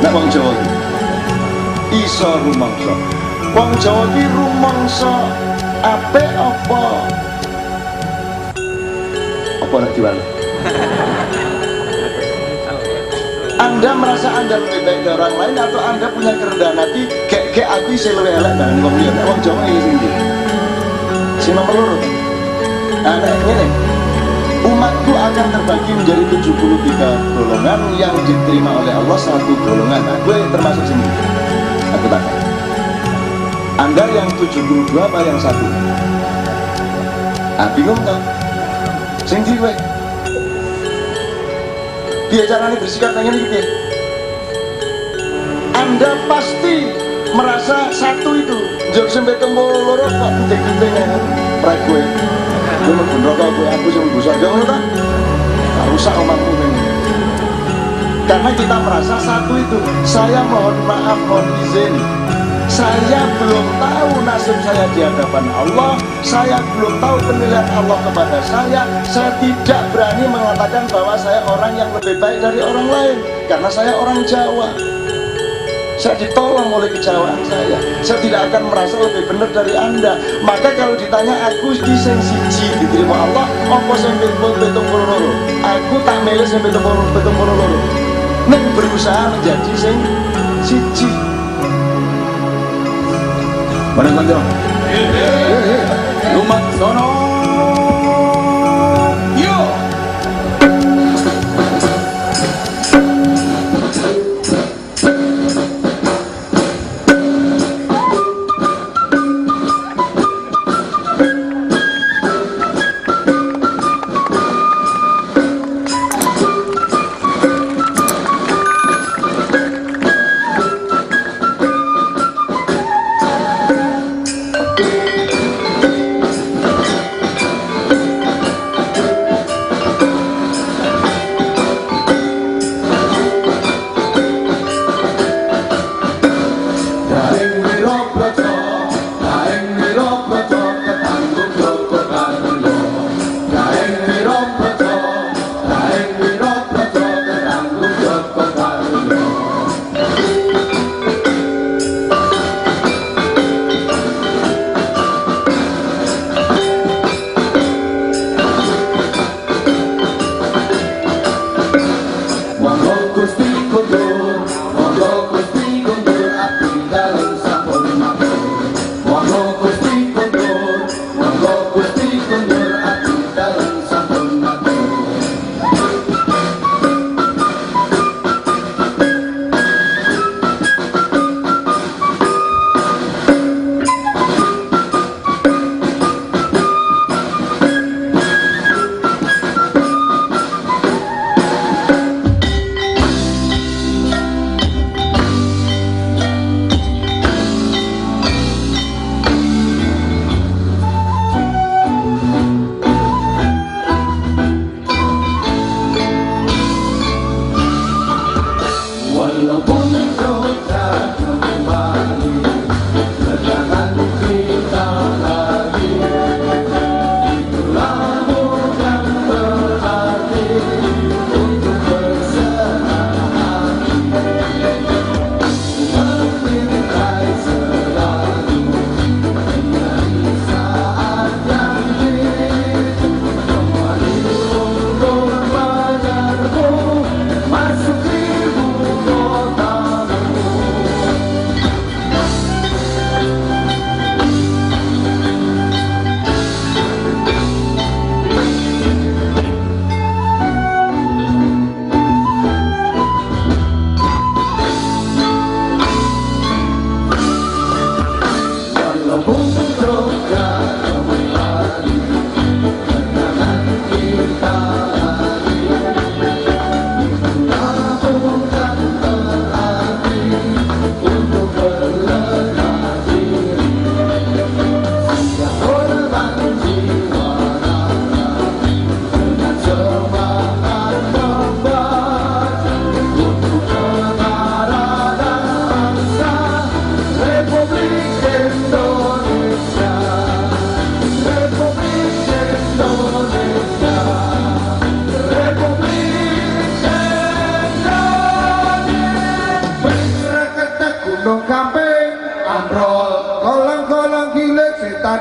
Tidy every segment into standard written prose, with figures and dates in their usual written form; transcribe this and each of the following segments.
Nek wong Jawa iki iso rumangsa. Wong Jawa iki rumangsa apik apa nek diwali. Anda merasa Anda lebih baik dari orang lain atau Anda punya kerendahan hati kayak aku isi lebih elek dan wong liya. Nek wong Jawa iki sing ndi? Sing nomor loro. Nek ngene, umatku akan terbagi menjadi 73 golongan yang diterima oleh Allah satu golongan. Nah, gue termasuk sini. Aku takut. Anda yang 72 apa yang satu? Bingung tak? Sing ndi kowe? Piye carane bersikap nang ngene iki? Anda pasti merasa satu itu. Njok sampai tembok loro kok gede-gede pra kowe. Gue mau rokok gue aku sing besar gak ngono ta? Rusak omonganmu ini. Karena kita merasa satu itu. Saya mohon maaf, mohon izin. Saya belum tahu nasib saya di hadapan Allah. Saya belum tahu penilaian Allah kepada saya. Saya tidak berani mengatakan bahwa saya orang yang lebih baik dari orang lain. Karena saya orang Jawa. Saya ditolong oleh kejawaan saya. Saya tidak akan merasa lebih benar dari Anda. Maka kalau ditanya aku iki sing siji diterima Allah, apa sing betung loro? Aku tak milih sing betung loro. Nek berusaha menjadi sing siji. Mana kanca? Lumat sono. Yo.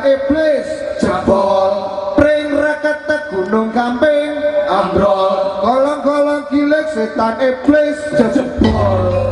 iblis jebol, pring rakete gunung kamping ambrol, kolong-kolong gilik setan iblis jebol.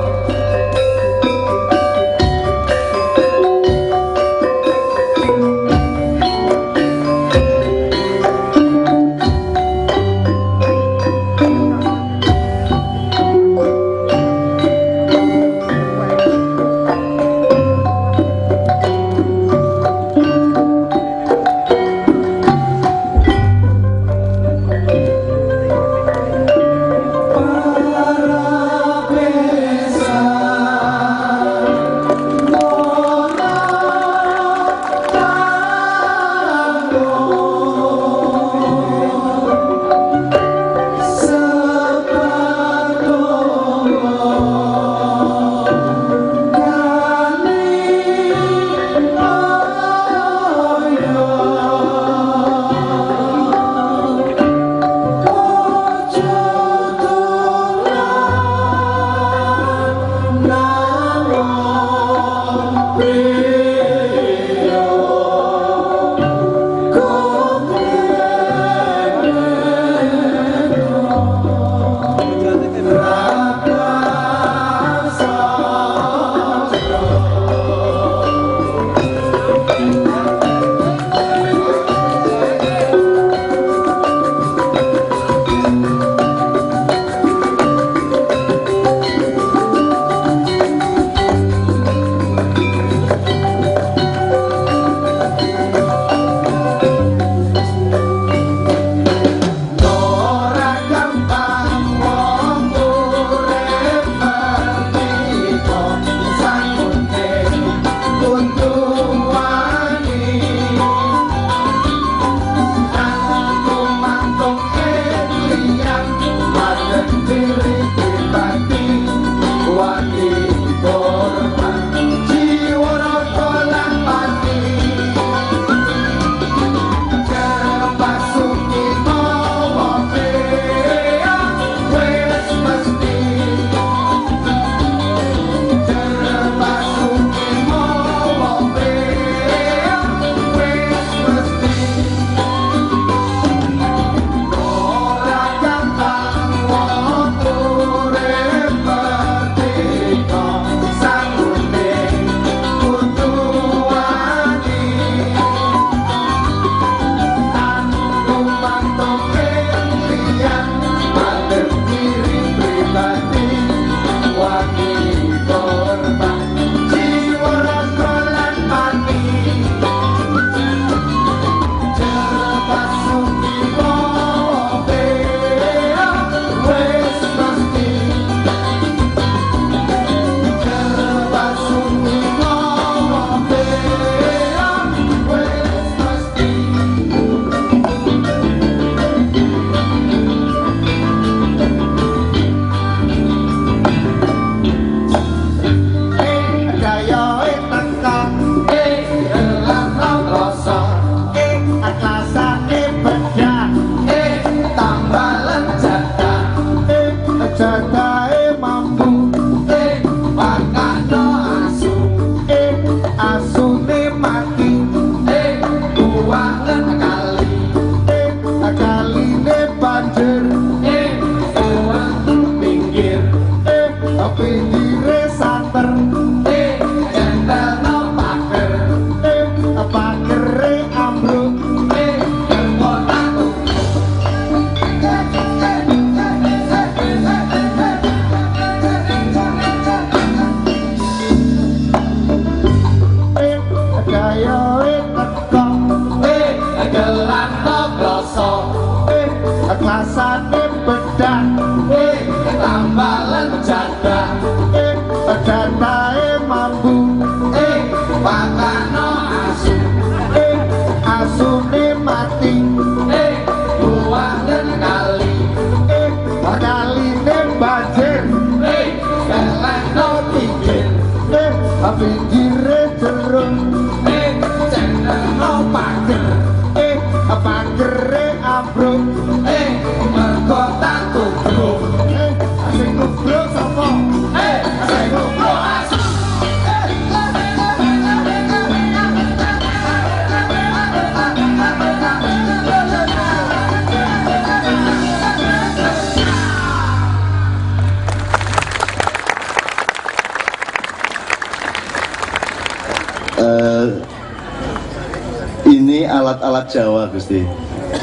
alat-alat Jawa Gusti,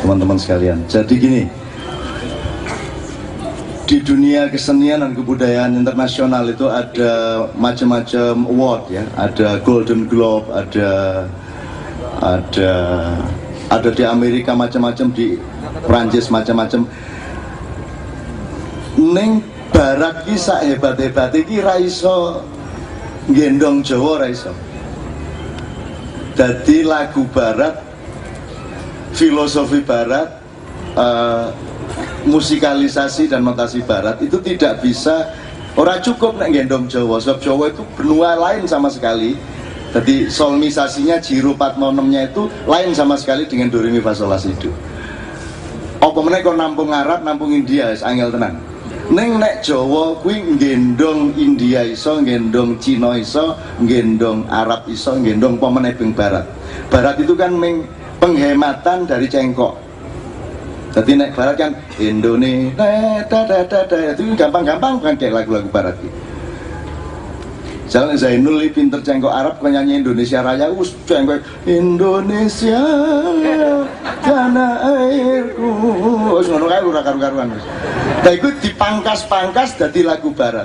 teman-teman sekalian. Jadi gini, di dunia kesenian dan kebudayaan internasional itu ada macam-macam award ya, ada Golden Globe, ada di Amerika macam-macam, di Prancis macam-macam. Ning barat ki sak hebat-hebat iki ra iso gendong Jawa, ra iso. Dadi lagu barat, filosofi barat, musikalisasi dan notasi barat itu tidak bisa, ora cukup nek gendong Jawa. Sebab Jawa itu benua lain sama sekali. Jadi solmisasinya, jiro patmonemnya itu lain sama sekali dengan do re mi fa sol la si do. Apa meneh kok nampung Arab, nampung India wis angel tenan. Ning nek Jawa kuwi nggendong India iso, nggendong Cina iso, nggendong Arab iso, nggendong apa meneh ping barat. Barat itu kan penghematan dari cengkok. Jadi nek barat kan Indonesia, itu gampang-gampang kan kayak lagu-lagu barat gitu. Jalan Zainul ini pinter cengkok Arab, kan nyanyi Indonesia Raya, cengkok Indonesia tanah airku, ngono kae ora karu-karuan. Nah itu dipangkas-pangkas jadi lagu barat.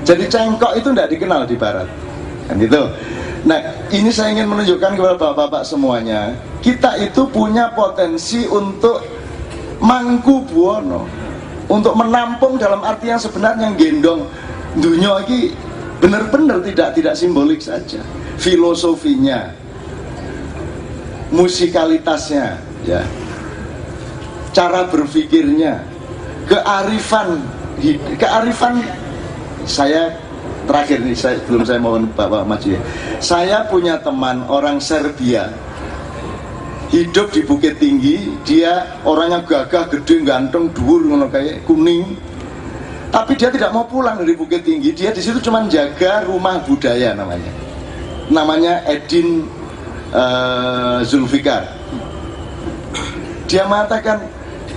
Jadi cengkok itu tidak dikenal di barat, kan gitu. Nah ini saya ingin menunjukkan kepada bapak-bapak semuanya, kita itu punya potensi untuk mangku buwono, untuk menampung dalam arti yang sebenarnya gendong dunia ini benar-benar tidak simbolik saja, filosofinya, musikalitasnya, ya, cara berpikirnya, kearifan. Saya terakhir nih, sebelum saya mohon Bapak maju ya, saya punya teman orang Serbia, hidup di Bukit Tinggi, dia orangnya gagah, gede, ganteng, dhuwur ngono kayak kuning. Tapi dia tidak mau pulang dari Bukit Tinggi, dia di situ cuma jaga rumah budaya namanya Edin Zulfikar. Dia mengatakan,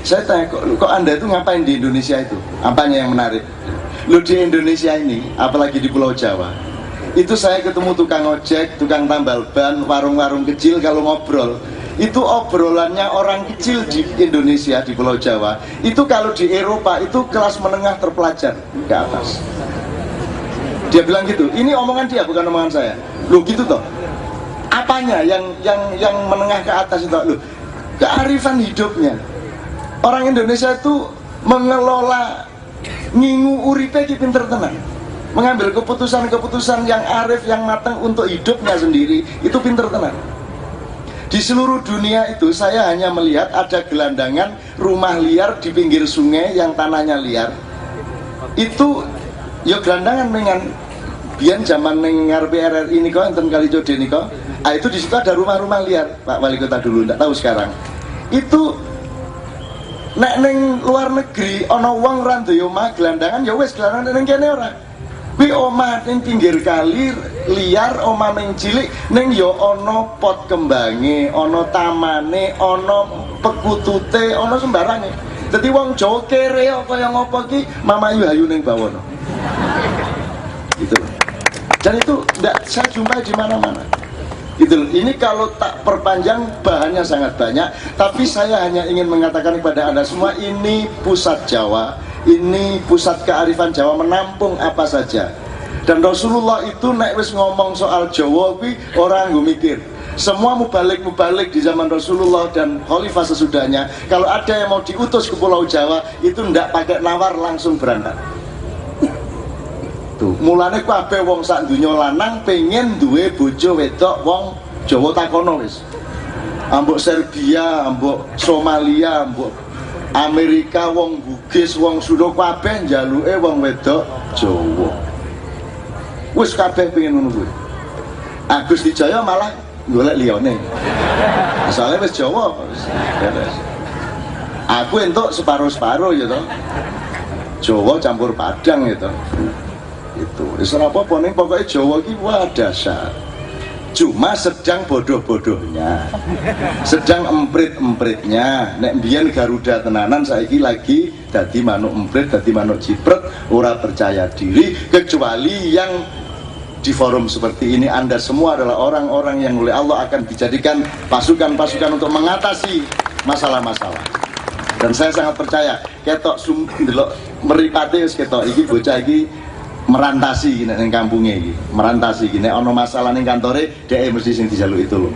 saya tanya, kok Anda itu ngapain di Indonesia itu? Apanya yang menarik? Loh, di Indonesia ini, apalagi di Pulau Jawa, itu saya ketemu tukang ojek, tukang tambal ban, warung-warung kecil, kalau ngobrol itu obrolannya orang kecil di Indonesia, di Pulau Jawa. Itu kalau di Eropa itu kelas menengah terpelajar ke atas. Dia bilang gitu. Ini omongan dia, bukan omongan saya. Loh gitu toh. Apanya yang menengah ke atas itu? Loh, kearifan hidupnya. Orang Indonesia itu mengelola ngingu uripe ki pinter tenan. Mengambil keputusan-keputusan yang arif, yang matang untuk hidupnya sendiri, itu pinter tenan. Di seluruh dunia itu saya hanya melihat ada gelandangan rumah liar di pinggir sungai yang tanahnya liar. Itu ya gelandangan dengan biyen zaman ning ngarepe RRI nika enten Kalijodo nika. Ah itu di situ ada rumah-rumah liar, Pak Wali Kota dulu, enggak tahu sekarang. Itu nek ning luar negeri ana wong ra duwe omah gelandangan ya wis gelandangan ning kene ora. Kuwi omah ning pinggir kali liar, omah ning cilik ning ya ana pot kembange, ana tamane, ana pekutute, ana sembarange. Dadi wong Jawa kere kaya ngopo ki mamayu hayu ning bawono. Gitu. Dan itu enggak saya jumpai di mana-mana. Gitu. Ini kalau tak perpanjang bahannya sangat banyak, tapi saya hanya ingin mengatakan kepada Anda semua, ini pusat Jawa. Ini pusat kearifan Jawa, menampung apa saja. Dan Rasulullah itu nek wis ngomong soal Jawa kuwi orang nggo mikir. Semua mubalik di zaman Rasulullah dan khalifah sesudahnya, kalau ada yang mau diutus ke Pulau Jawa itu ndak pakai nawar, langsung berangkat. Tuh, mulane kabeh wong sak donya lanang pengen duwe bojo wedok wong Jawa takono wis. Ambok Serbia, ambok Somalia, ambok Amerika, wong Bugis, wong Sunda kabeh njaluke wong wedok Jawa. Wis kabeh pengen ngono kuwi. Agus Dijaya malah golek liyane. Soalnya wis Jawa. Aku entuk separo-separo ya toh. Jawa campur Padang ya toh. Itu. Wis ora apa-apa ning pokoke Jawa iki wah dahsyat. Cuma sedang bodoh-bodohnya, sedang emprit-empritnya. Nek mbiyen Garuda tenanan, saiki lagi dadi manuk emprit, dadi manuk cipret, ora percaya diri, kecuali yang di forum seperti ini. Anda semua adalah orang-orang yang oleh Allah akan dijadikan pasukan-pasukan untuk mengatasi masalah-masalah. Dan saya sangat percaya ketok ndelok mripate wis ketok iki bocah iki merantasi nek ning kampunge iki. Merantasi iki nek ana masalah ning kantore dhek mesti sing dijaluk itu lho.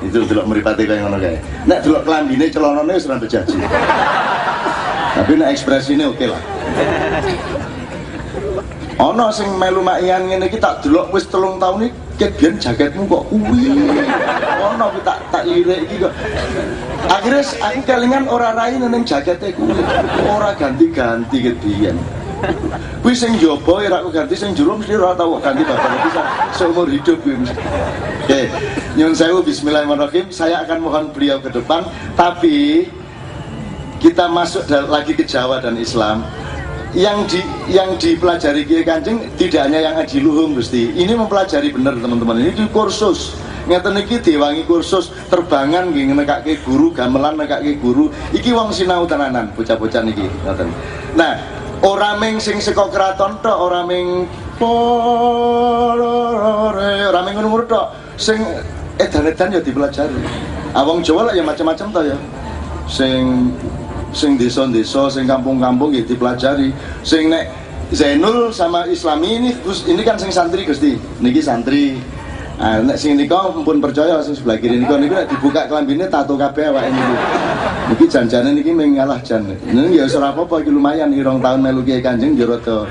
Itu delok mripate kaya ngono kae. Nek delok klambine celanane wis ora bejaji. Tapi nek ekspresine oke lah. Ana sing melu makian ngene iki tak delok wis 3 tahun iki ket biyen jaketmu kok kuwi. Ana ki tak lirik iki kok. Akhirnya aku kelingan ora rai ning jakete kuwi. Ora ganti-ganti ket biyen. Kuwi sing njaba ora aku ganti, sing jero mesti ora tau ganti bapak bisa seumur hidup kuwi. Oke, nyun sewu bismillahirrahmanirrahim. Saya akan mohon beliau ke depan, tapi kita masuk lagi ke Jawa dan Islam. Yang dipelajari Kiai Kanjeng tidak hanya yang Haji Luhung Gusti. Ini mempelajari bener teman-teman. Ini di kursus. Ngeten iki diwangi kursus terbangan nggih nekake guru, gamelan nekake guru. Iki wong sinau tenanan bocah-bocah niki ngoten. Nah, ora ming sing saka kraton tok, ora ming ora ming ngono tok. Sing edan-edan ya dipelajari. Wong Jawa lah ya macam-macam to ya. Sing desa-desa, sing kampung-kampung ya dipelajari. Sing nek Zainul sama Islami ini kan sing santri Gusti. Niki santri. Nek sing nika pun percaya sing sebelah kiri niku nek dibuka klambine tato kabeh awake niku. Niki janjane niki mengalah jan. Niki ya ora apa-apa iki lumayan 2 tahun melu Kiai Kanjeng ya rada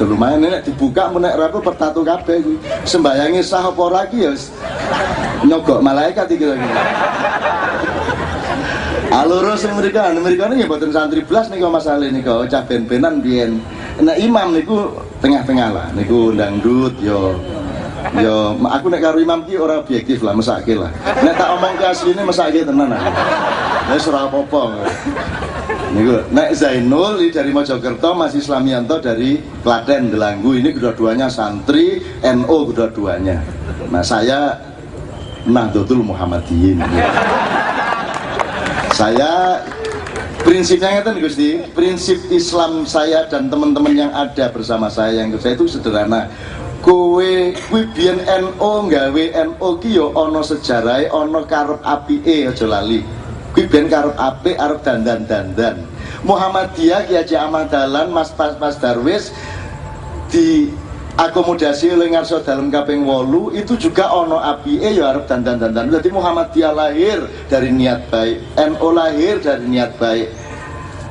lumayan. Nek dibuka nek ora apa pertato kabeh iki. Sembayange sah apa ora iki ya nyogok malaikat iki lho. Aloro sing mereka niki mboten santri blas niku masalah niku cah ben-benan biyen. Nek imam niku tengah-tengah lah niku dangdut yo aku nek karo imam ki ora objektif lah mesake lah. Nek tak omong ke asline mesake tenan aku. Wis ora apa-apa. Niku nek Zainul dari Mojokerto, Mas Islamianto dari Klaten Delanggu, ini kedua-duanya santri NU kedua-duanya. Nah saya Nahdlatul Muhammadiyyin. Saya prinsipnya ngeten Gusti, prinsip Islam saya dan teman-teman yang ada bersama saya yang saya itu sederhana. Kowe biyen NU gawe NU ki yo ana sejarahe, ana karep apike aja lali. Kuwi biyen karep apik arep dandan-dandan. Muhammadiyah Ki Haji Ahmad Dahlan Mas Darwis di akomodasi oleh ngarso dalam kaping 8 itu juga ono apike ya arep dandan-dandan. Jadi Muhammadiyah lahir dari niat baik, NU lahir dari niat baik.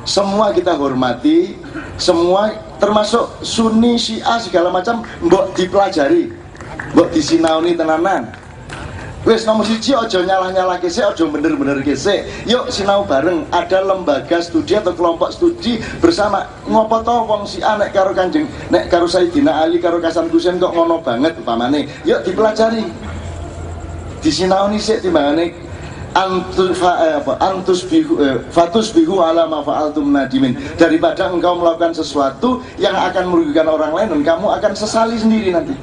Semua kita hormati, semua termasuk Sunni, Syiah segala macam mbok dipelajari, mbok disinaoni tenanan. Wis nomor 1 aja nyalah-nyalah kesek, aja bener-bener kesek. Yuk sinau bareng, ada lembaga studi atau kelompok studi bersama. Ngopo to wong Syiah nek karo Kanjeng, nek karo Sayyidina Ali karo Hasan Husain kok ngono banget upamane. Yuk dipelajari. Disinaoni sik timbangane fatusbihu ala ma fa'altum nadimin, daripada engkau melakukan sesuatu yang akan merugikan orang lain dan kamu akan sesali sendiri nanti.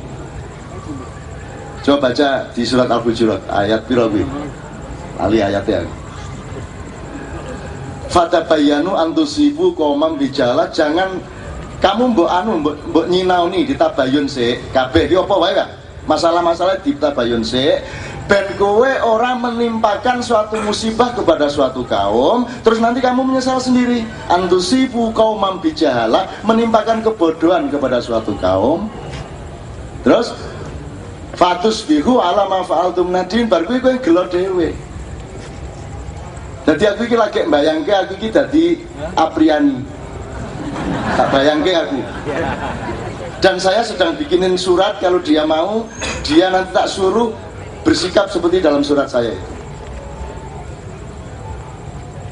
Coba baca di surat Al-Hujurat ayat pirawi. Ali ayatnya. Fatabayyanu antusibu qauman bijalah, jangan kamu mbok nyinaoni ditabayun sik kabeh iki apa wae Pak. Masalah-masalah ditabayun sik ben kowe orang menimpakan suatu musibah kepada suatu kaum terus nanti kamu menyesal sendiri. Antusibu qauman bijalah, menimpakan kebodohan kepada suatu kaum. Terus fatusbihu ala ma fa'altum nadin, bar kuwi kowe gelo dhewe. Dadi aku iki lagi mbayangke aku iki dadi Apriani. Tak bayangke aku. Dan saya sedang bikinin surat, kalau dia mau, dia nanti tak suruh bersikap seperti dalam surat saya itu.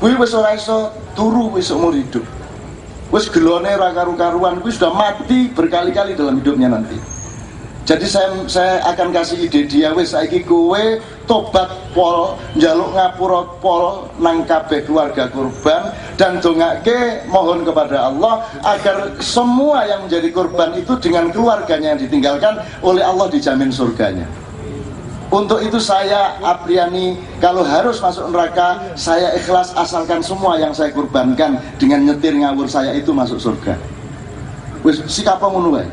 Kuwi wis ora iso turu wis umur hidup. Wis gelone ora karu-karuan, kuwi sudah mati berkali-kali dalam hidupnya nanti. Jadi saya akan kasih ide dia, wis saiki kowe tobat pol, njaluk ngapura pol nang kabeh keluarga korban dan dongake mohon kepada Allah agar semua yang menjadi korban itu dengan keluarganya yang ditinggalkan oleh Allah dijamin surganya. Untuk itu saya Apriani, kalau harus masuk neraka saya ikhlas asalkan semua yang saya korbankan dengan nyetir ngawur saya itu masuk surga. Wis sikap ngono wae.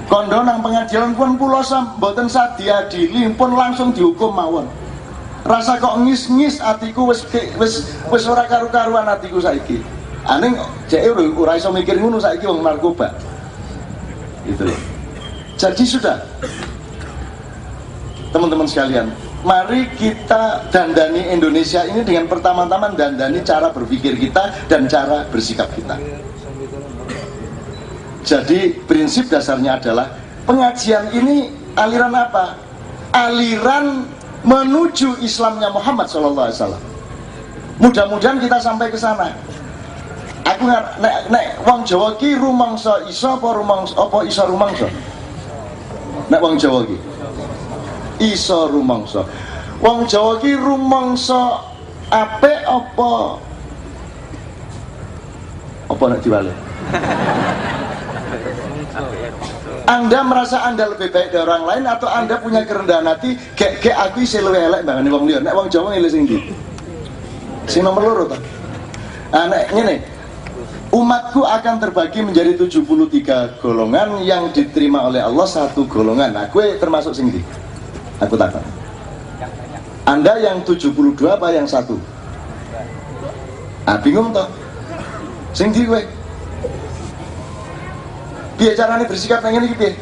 Kondo nang pengadilan pun kula mboten diadili pun langsung dihukum mawon. Rasa kok ngis-ngis atiku wis ora karu-karuan atiku saiki. Aning jeke ora iso mikir ngono saiki wong narkoba. Gitu loh. Jadi sudah. Teman-teman sekalian, mari kita dandani Indonesia ini dengan pertama-tama dandani cara berpikir kita dan cara bersikap kita. Jadi prinsip dasarnya adalah pengajian ini aliran apa? Aliran menuju Islamnya Muhammad SAW. Mudah-mudahan kita sampai ke sana. Aku nek wong Jawa ki rumangsa iso apa iso rumangsa? Nek wong Jawa ki iso rumangsa. Wong Jawa ki rumangsa apik apa nek diwale? Anda merasa Anda lebih baik dari orang lain atau Anda punya kerendahan hati gek aku isih luwih elek mbangane wong liya. Nek wong Jawa ngene sing ndi? Sing nomor loro to. Nek ngene, umatku akan terbagi menjadi 73 golongan yang diterima oleh Allah satu golongan. Nah, gue termasuk sing ndi? Aku takon. Anda yang 72 apa yang satu? Ah, bingung toh? Sing ndi gue? Piye carane bersikap nang ngene iki piye?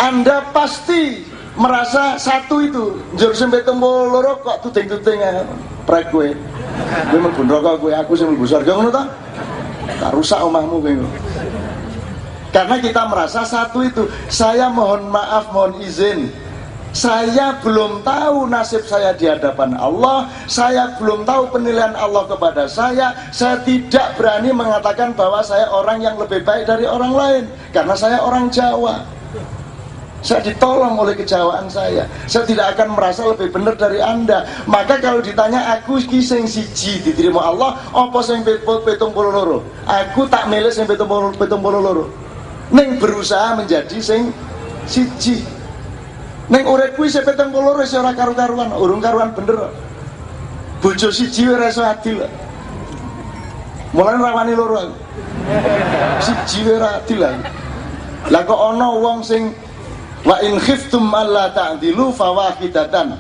Anda pasti merasa satu itu, njur sampe tempo loro kok tuding-tuding prek kowe. Kowe mlebu neraka kowe, aku sing mlebu surga ngono ta? Tak rusak omahmu kowe. Karena kita merasa satu itu. Saya mohon maaf, mohon izin. Saya belum tahu nasib saya di hadapan Allah. Saya belum tahu penilaian Allah kepada saya. Saya tidak berani mengatakan bahwa saya orang yang lebih baik dari orang lain, karena saya orang Jawa. Saya ditolong oleh kejawaan saya. Saya tidak akan merasa lebih benar dari Anda. Maka kalau ditanya aku ki sing siji diterima Allah apa sing 72? Aku tak milih sing 72. Ning berusaha menjadi sing siji. Neng uripku isih 72 wis ora karu-karuan, urung karuan bener. Bojo siji ora iso adil. Mulane rawani loro aku. Siji ora adil aku. Lah kok ana wong sing wa in khiftum alla ta'dilu fawahidatan.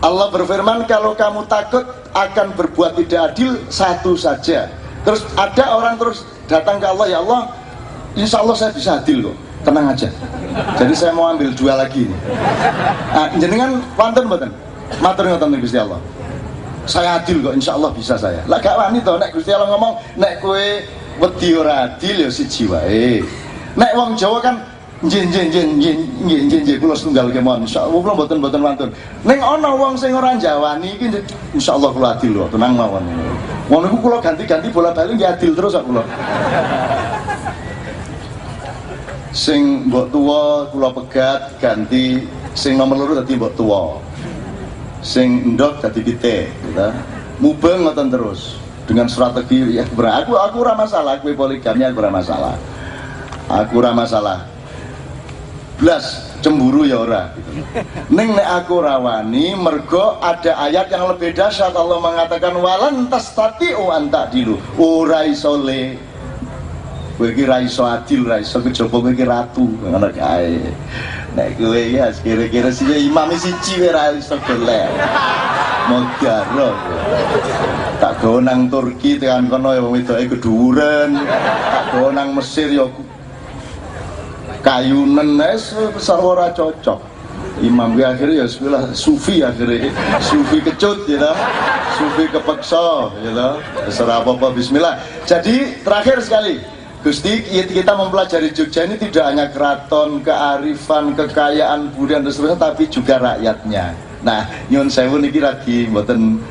Allah berfirman kalau kamu takut akan berbuat tidak adil, satu saja. Terus ada orang terus datang ke Allah, ya Allah, insya Allah saya bisa adil kok. Tenang aja. Jadi saya mau ambil dua lagi nih. Nah, jenengan wonten mboten? Matur ngoten Gusti Allah. Saya adil kok, insya Allah bisa saya. Lah gak wani to nek Gusti Allah ngomong nek kowe wedi ora adil ya siji wae. Nek wong Jawa kan nggih kula setunggal kemawon insyaallah kula mboten wantun. Ning ana wong sing ora njawani iki insyaallah kula adil kok, tenang mawon. Ngono iku kula ganti-ganti bola-bali nggih adil terus kok kula. Sing mbok tuwa kula pegat ganti, sing nomor loro dadi mbok tuwa, sing endok dadi pitik gitu. Mubeng ngoten terus dengan strategi ya aku ora masalah, kowe poligami aku ora masalah, aku ora masalah blas cemburu ya ora gitu. Ning nek aku rawani mergo ada ayat yang lebih dahsyat. Allah mengatakan walan tastati'u an ta'dilu, ora iso le kowe iki ra iso adil, ra iso kejaba kowe iki ratu ngono kae. Nek kowe ya kira-kira siji imam siji kowe ra iso golek. Modaro. Tak go nang Turki tekan kono ya wong wedoke gedhuren. Tak go nang Mesir ya kayunen wis ora cocok. Imam gue akhirnya ya sebelah sufi, akhirnya sufi kecut ya lah, sufi kepeksa ya lah, serah apa-apa bismillah. Jadi terakhir sekali Gusti, kita mempelajari Jogja ini tidak hanya keraton, kearifan, kekayaan, budaya dan seterusnya, tapi juga rakyatnya. Nah, nyun sewu niki lagi mboten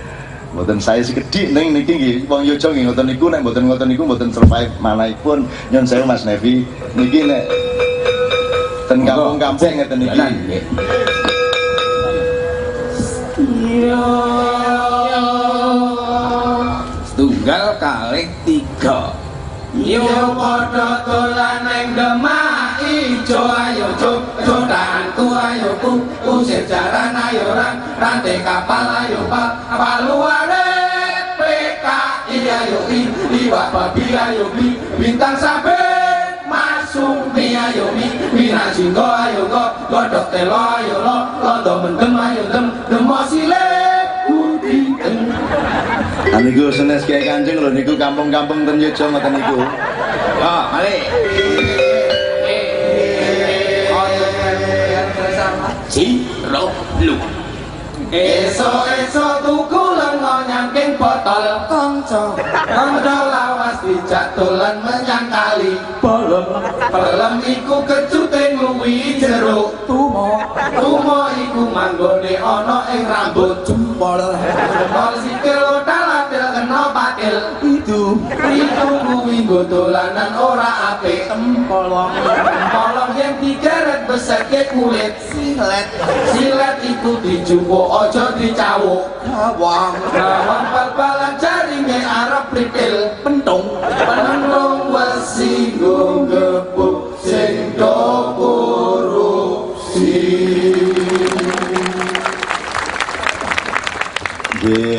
saya sekedhik ning niki nggih wong Yogya nggih ngoten niku, nek mboten ngoten niku mboten survive manahipun. Nyun sewu Mas Nevi niki nek ten kampung-kampung ngeten niki. Setunggal kalih tiga. Yo padha dolan ning Demak Ijo, ayo jodanku ayo kusir jalan ayo rantai kapal ayo paluare PKI ayo iwak babi ayo bintang sabit mas sumi ayo mi mina jinggo ayo go godok telo ayo lo londo mendem ayo dem demo sile budi niku senes Kiai Kanjeng lho niku kampung-kampung ten Yojo ngoten niku. yo mari Siro lu Esok-esok tuku lengo nyangking botol Konco lawas dijak dolan menyang kali Pelem iku kecute ngluwi jeruk Tumo iku manggone ana ing rambut Jempol sikil otal-atil kena patil Itu kuwi nggo dolanan ora apik Tempolong yang digeret beseke kulit Silet iku dijupuk ojo dicawuk Gawang bal-balan jaringe arep pripil Pentung wesi nggo gebuk sing do korupsi.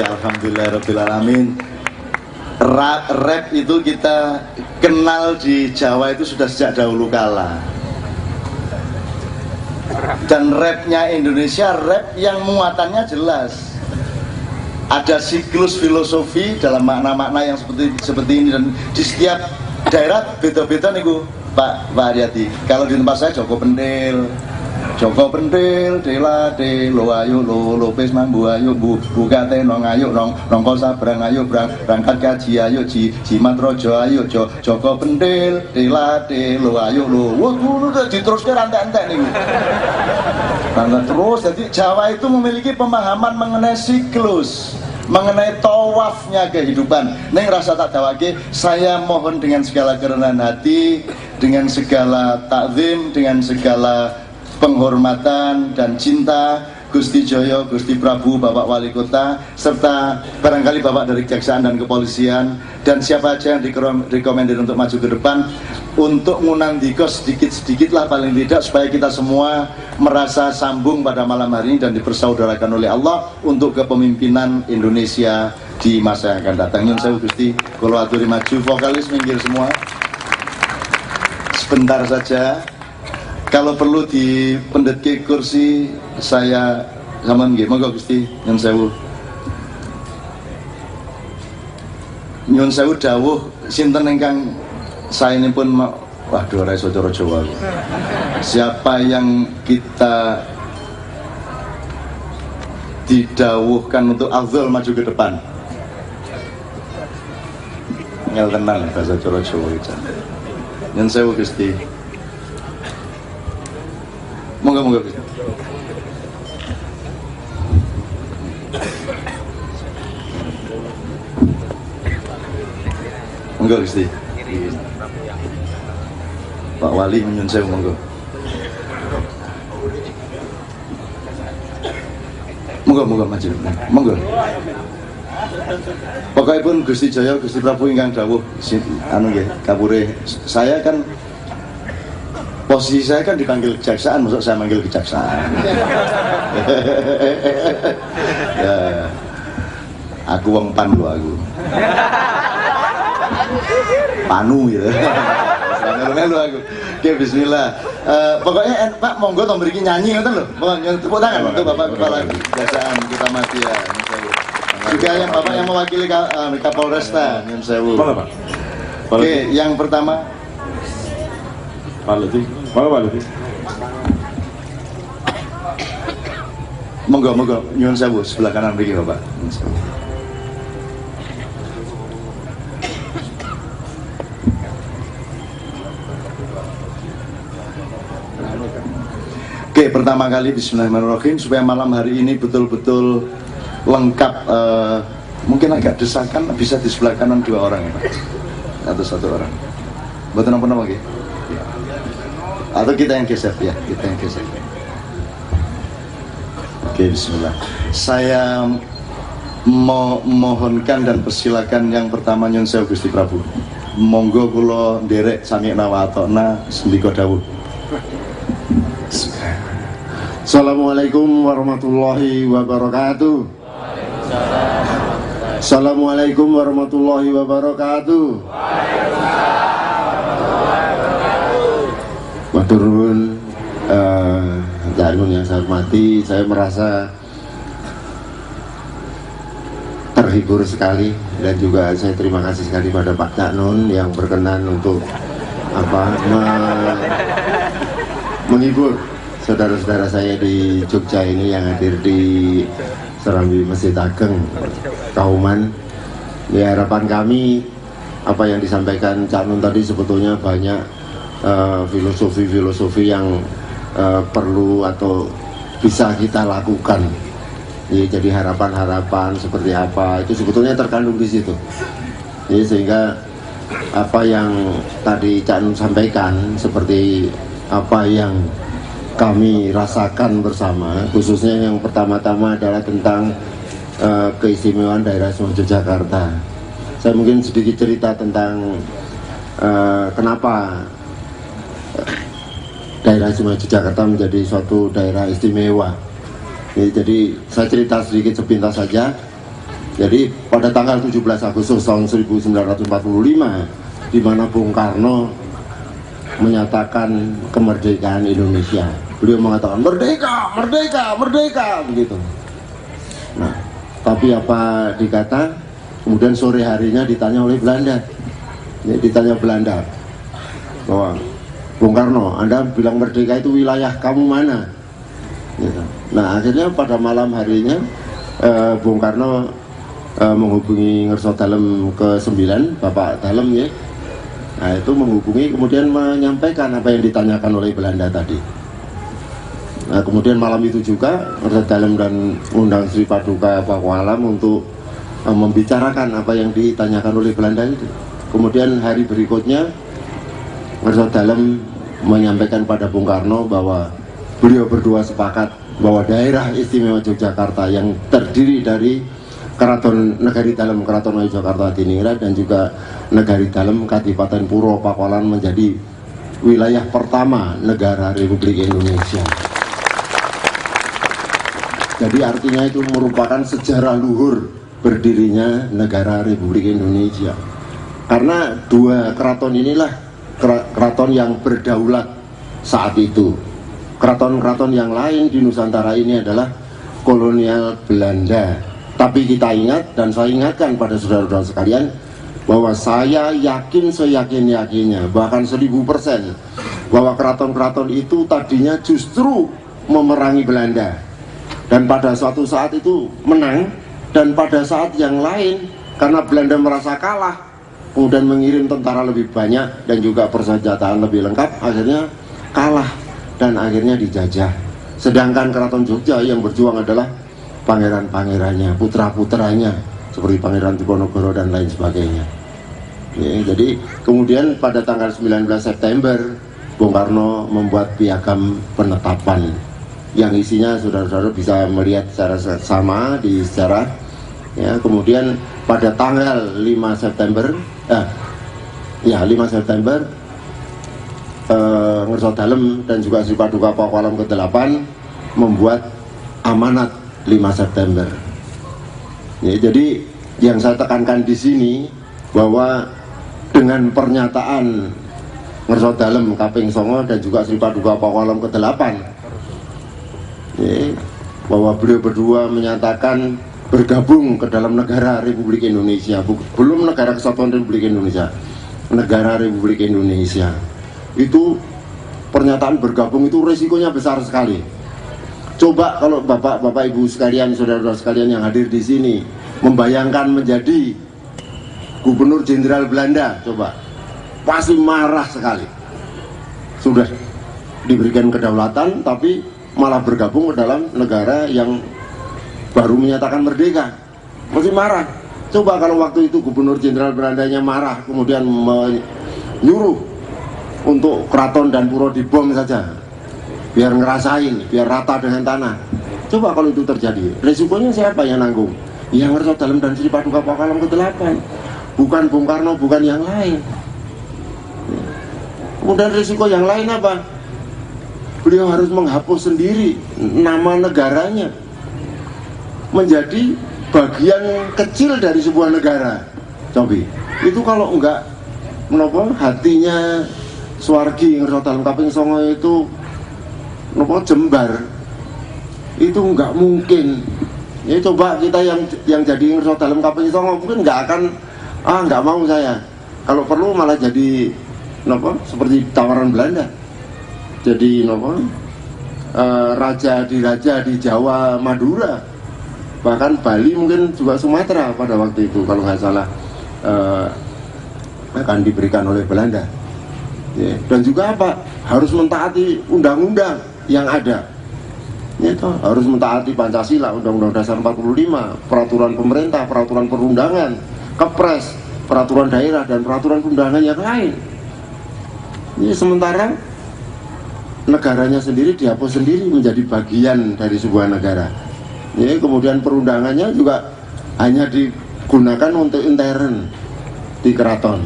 Alhamdulillahirrabbilalamin. Rap itu kita kenal di Jawa itu sudah sejak dahulu kala. Dan rapnya Indonesia rap yang muatannya jelas. Ada siklus filosofi dalam makna-makna yang seperti ini dan di setiap daerah beda-beda nih Pak Haryati. Kalau di tempat saya Joko Pendil, dela de lo ayo lo lopes mambu ayo buka tenong ayo nongko sabrang ayo berangkat kaji ayo jimat rojo ayo Joko Pendil dela de lo ayo lo udah diteruskan rantai-rantai nih. Terus jadi Jawa itu memiliki pemahaman mengenai siklus, mengenai tawafnya kehidupan. Neng rasa tak dawake, saya mohon dengan segala kerendahan hati, dengan segala takzim, dengan segala penghormatan dan cinta Gusti Joyo, Gusti Prabu, Bapak Wali Kota, serta barangkali Bapak dari Kejaksaan dan Kepolisian dan siapa aja yang rekomendasi untuk maju ke depan untuk ngunandiko sedikit-sedikit lah paling tidak supaya kita semua merasa sambung pada malam hari ini dan dipersaudarakan oleh Allah untuk kepemimpinan Indonesia di masa yang akan datang. Nyun sewu Gusti, kula aturi maju, vokalis minggir semua sebentar saja. Kalau perlu dipendhetke kursi saya sama nggih, monggo Gusti. Nyun sewu. Nyun sewu dawuh sinten ingkang saenipun waduh ora iso cara Jawa. Siapa yang kita didawuhkan untuk afdhal maju ke depan. Ngel tenan bahasa cara Jawa iki. Nyun sewu Gusti. Monggo Gusti. Monggo Gusti. Pak Wali nyun sewu monggo. Monggo maju. Monggo. Pokokipun Gusti Jaya, Gusti Prabu ingkang dawuh anu nggih, kapure saya kan posisi saya kan dipanggil kejaksaan, maksud saya manggil kejaksaan. Ya, aku wong pan lho aku. Panu gitu. Melu aku. Oke, bismillah. Pokoknya Pak monggo to mriki nyanyi ngoten lho. Mohon tepuk tangan untuk Bapak Kepala Kejaksaan kita mati ya. Juga yang Bapak yang mewakili Kapolresta Nyun Sewu. Oke, yang pertama Pak Lutfi, mana Pak Lutfi? Monggo Nyun Sewu sebelah kanan mriki Bapak. Oke, pertama kali bismillahirrahmanirrahim supaya malam hari ini betul-betul lengkap, mungkin agak desakan bisa di sebelah kanan 2 orang ya Pak, atau 1 orang. Buat apa-apa gitu? Atau kita yang geser ya, kita yang geser. Oke, bismillah. Saya mohonkan dan persilakan yang pertama Nyun Sewu Gusti Prabu. Monggo kula nderek sami'na wa ata'na sendika dawuh. Assalamualaikum warahmatullahi wabarakatuh. Assalamualaikum warahmatullahi wabarakatuh. Cak Nun yang saya hormati, saya merasa terhibur sekali, dan juga saya terima kasih sekali pada Pak Cak Nun yang berkenan untuk menghibur saudara-saudara saya di Jogja ini yang hadir di Serambi Masjid Ageng Kauman. Ya, harapan kami apa yang disampaikan Cak Nun tadi sebetulnya banyak filosofi-filosofi yang perlu atau bisa kita lakukan. Ya, jadi harapan-harapan seperti apa itu sebetulnya terkandung di situ. Ya, sehingga apa yang tadi Cak Nun sampaikan seperti apa yang kami rasakan bersama, khususnya yang pertama-tama adalah tentang keistimewaan daerah Istimewa Yogyakarta. Saya mungkin sedikit cerita tentang kenapa daerah Istimewa Yogyakarta menjadi suatu daerah istimewa. Jadi saya cerita sedikit sepintas saja. Jadi pada tanggal 17 Agustus tahun 1945, di mana Bung Karno menyatakan kemerdekaan Indonesia, beliau mengatakan merdeka, merdeka, merdeka, begitu. Nah, tapi apa dikata? Kemudian sore harinya ditanya oleh Belanda, ya, ditanya Belanda bahwa Bung Karno, Anda bilang merdeka itu wilayah kamu mana? Gitu. Nah, akhirnya pada malam harinya Bung Karno menghubungi Ngerso Dalem ke-9, Bapak Dalem, ya. Nah, itu menghubungi kemudian menyampaikan apa yang ditanyakan oleh Belanda tadi. Nah, kemudian malam itu juga Ngerso Dalem dan undang Sri Paduka Pakualam untuk membicarakan apa yang ditanyakan oleh Belanda itu. Kemudian hari berikutnya Ngerso Dalem menyampaikan pada Bung Karno bahwa beliau berdua sepakat bahwa daerah istimewa Yogyakarta yang terdiri dari Keraton Negari Dalem Keraton Yogyakarta Diningrat dan juga Negari Dalem Kadipaten Puro Pakualam menjadi wilayah pertama negara Republik Indonesia. Jadi artinya itu merupakan sejarah luhur berdirinya negara Republik Indonesia. Karena dua keraton inilah keraton yang berdaulat saat itu. Keraton-keraton yang lain di Nusantara ini adalah kolonial Belanda. Tapi kita ingat, dan saya ingatkan pada saudara-saudara sekalian, bahwa saya yakin seyakin-yakinnya, bahkan 1000%, bahwa keraton-keraton itu tadinya justru memerangi Belanda. Dan pada suatu saat itu menang, dan pada saat yang lain, karena Belanda merasa kalah, kemudian mengirim tentara lebih banyak dan juga persenjataan lebih lengkap, akhirnya kalah dan akhirnya dijajah. Sedangkan Keraton Jogja yang berjuang adalah pangeran-pangerannya, putra-putranya seperti Pangeran Diponegoro dan lain sebagainya. Ya, jadi kemudian pada tanggal 19 September Bung Karno membuat piagam penetapan yang isinya saudara-saudara bisa melihat secara sama di sejarah. Ya, kemudian pada tanggal 5 September 5 September Ngerso Dalem dan juga Sri Paduka Pakualam ke-8 membuat amanat 5 September. Ya, jadi yang saya tekankan di sini bahwa dengan pernyataan Ngerso Dalem Kaping Songo dan juga Sri Paduka Pakualam ke-8, ya, bahwa beliau berdua menyatakan bergabung ke dalam negara Republik Indonesia, belum negara Kesatuan Republik Indonesia, negara Republik Indonesia. Itu pernyataan bergabung itu resikonya besar sekali. Coba kalau bapak-bapak ibu sekalian, saudara-saudara sekalian yang hadir di sini membayangkan menjadi Gubernur Jenderal Belanda, coba pasti marah sekali. Sudah diberikan kedaulatan tapi malah bergabung ke dalam negara yang baru menyatakan merdeka, pasti marah. Coba kalau waktu itu Gubernur Jenderal Belandanya marah, kemudian menyuruh untuk keraton dan puro dibom saja, biar ngerasain, biar rata dengan tanah. Coba kalau itu terjadi, resikonya siapa yang nanggung? Yang Ngerso Dalem dan Sri Paduka Pakualam ke-8, bukan Bung Karno, bukan yang lain. Kemudian risiko yang lain apa? Beliau harus menghapus sendiri nama negaranya menjadi bagian kecil dari sebuah negara. Coba itu kalau enggak menopo hatinya Suwargi Ngerso Dalem Kaping Songo itu nopo jembar, itu nggak mungkin. Ya coba kita yang jadi ngerso dalam kaping songo mungkin nggak akan, nggak mau saya. Kalau perlu malah jadi seperti tawaran Belanda, jadi raja di Jawa, Madura, bahkan Bali, mungkin juga Sumatera pada waktu itu kalau nggak salah akan diberikan oleh Belanda. Ya, dan juga harus mentaati undang-undang yang ada. Itu harus mentaati Pancasila, Undang-Undang Dasar 45, peraturan pemerintah, peraturan perundangan, Kepres, peraturan daerah, dan peraturan undangan yang lain. Ini sementara negaranya sendiri dihapus sendiri menjadi bagian dari sebuah negara. Ya, kemudian perundangannya juga hanya digunakan untuk intern di keraton.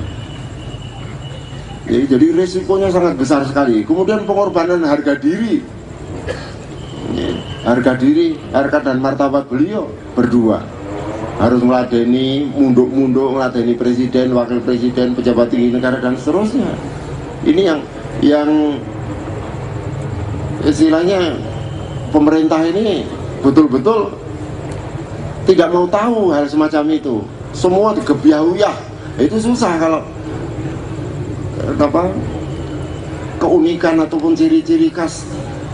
Ya, jadi risikonya sangat besar sekali. Kemudian pengorbanan harga diri, harga dan martabat beliau berdua harus meladeni, munduk-munduk meladeni presiden, wakil presiden, pejabat tinggi negara dan seterusnya. Ini yang istilahnya pemerintah ini betul-betul tidak mau tahu hal semacam itu. Semua digebyah-uyah. Itu susah kalau keunikan ataupun ciri-ciri khas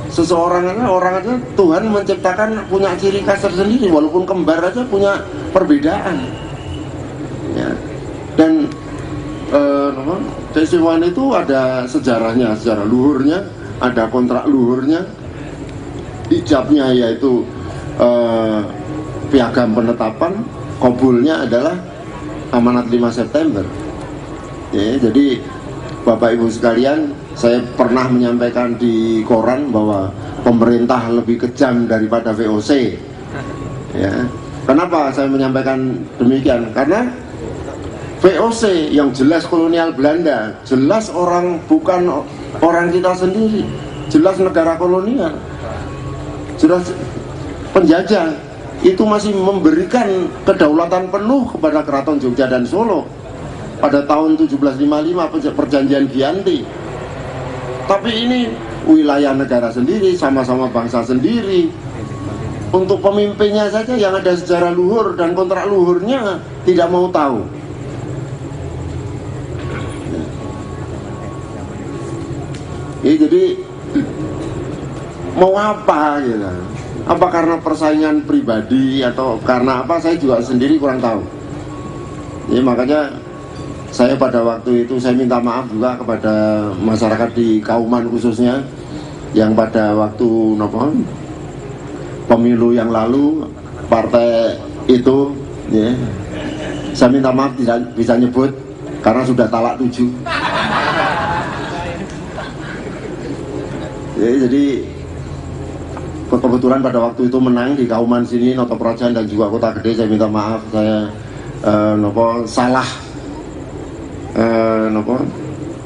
seseorang aja Tuhan menciptakan punya ciri khas tersendiri, walaupun kembar aja punya perbedaan. Ya. Dan keistimewaan itu ada sejarahnya, sejarah luhurnya, ada kontrak luhurnya, ijabnya yaitu piagam penetapan, kabulnya adalah amanat 5 September. Ya, jadi Bapak Ibu sekalian, saya pernah menyampaikan di koran bahwa pemerintah lebih kejam daripada VOC. Ya. Kenapa saya menyampaikan demikian? Karena VOC yang jelas kolonial Belanda, jelas bukan orang kita sendiri, jelas negara kolonial, jelas penjajah, itu masih memberikan kedaulatan penuh kepada Keraton Jogja dan Solo pada tahun 1755 perjanjian Giyanti. Tapi ini wilayah negara sendiri, sama-sama bangsa sendiri. Untuk pemimpinnya saja yang ada sejarah luhur dan kontrak luhurnya tidak mau tahu. Jadi mau apa gitu? Apa karena persaingan pribadi atau karena apa, saya juga sendiri kurang tahu. Ya, makanya saya pada waktu itu saya minta maaf juga kepada masyarakat di Kauman khususnya yang pada waktu pemilu yang lalu partai itu, ya, saya minta maaf tidak bisa nyebut karena sudah talak 7. Ya, jadi kebetulan pada waktu itu menang di Kauman sini, Notoprojan dan juga Kota Gede. Saya minta maaf, saya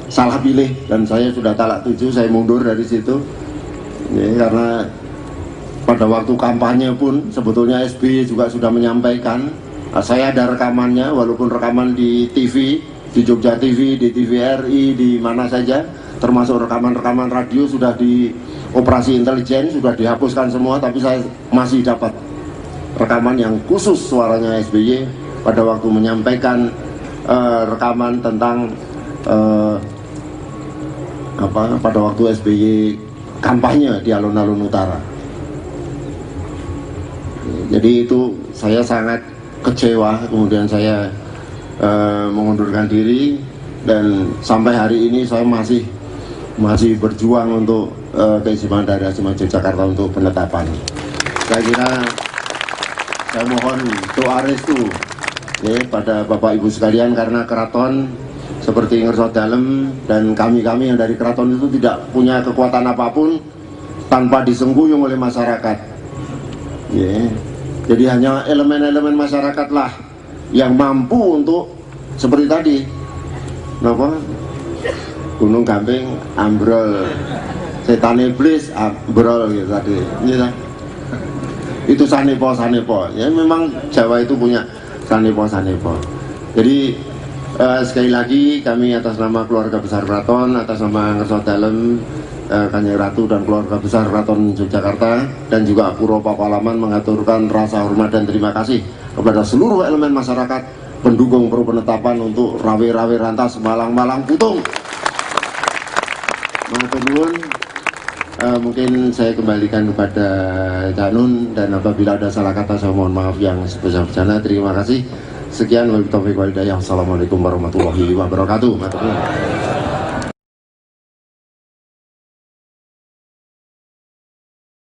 salah pilih dan saya sudah talak 7, saya mundur dari situ. Ya, karena pada waktu kampanye pun sebetulnya SBY juga sudah menyampaikan, saya ada rekamannya, walaupun rekaman di TV, di Jogja TV, di TVRI, di mana saja, termasuk rekaman-rekaman radio sudah di operasi intelijen, sudah dihapuskan semua, tapi saya masih dapat rekaman yang khusus suaranya SBY pada waktu menyampaikan rekaman tentang pada waktu SBY kampanye di alun-alun utara. Jadi itu saya sangat kecewa, kemudian saya mengundurkan diri, dan sampai hari ini saya masih berjuang untuk keistimewaan daerah istimewa Yogyakarta untuk penetapan. Saya kira saya mohon doa restu ya pada Bapak Ibu sekalian, karena keraton seperti Ngerso Dalem dan kami yang dari keraton itu tidak punya kekuatan apapun tanpa disengguyung oleh masyarakat. Ya. Jadi hanya elemen-elemen masyarakat lah yang mampu untuk seperti tadi, Gunung Gamping ambrol, setan iblis ambrol gitu tadi. Itu sanepo. Ya memang Jawa itu punya sanepo. Jadi sekali lagi kami atas nama keluarga besar keraton, atas nama Ngerso Dalem Kanjeng Ratu dan keluarga besar Keraton Yogyakarta dan juga Puro Pakualaman mengaturkan rasa hormat dan terima kasih kepada seluruh elemen masyarakat pendukung pro penetapan untuk rawe-rawe rantas Malang-Malang Putung. Matur nuwun. Mungkin saya kembalikan kepada Cak Nun, dan apabila ada salah kata saya mohon maaf yang sebesar-besarnya. Terima kasih. Sekian, wabillahi taufiq wal hidayah. Assalamualaikum warahmatullahi wabarakatuh. Matur nuwun.